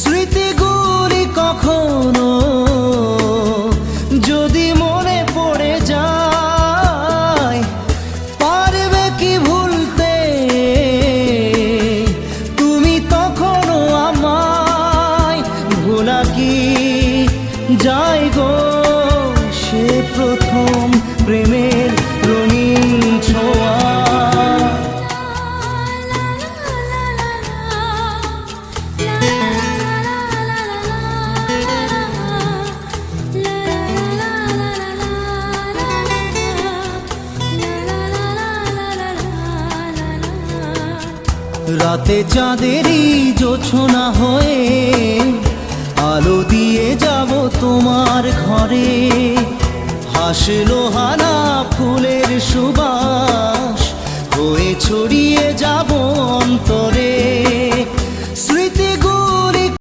স্মৃতিগুলি কখনো যদি মনে পড়ে যায়, পারবে কি ভুলতে তুমি তখনো আমায়? ভোলা কি যায় গো সে প্রথম প্রেমের রঙিন ছোঁয়া? রাতে চাঁদেরই জোছনা হয়ে আলো দিয়ে যাব তোমার ঘরে। হাসলো হানা ফুলের সুবাস হয়ে ছড়িয়ে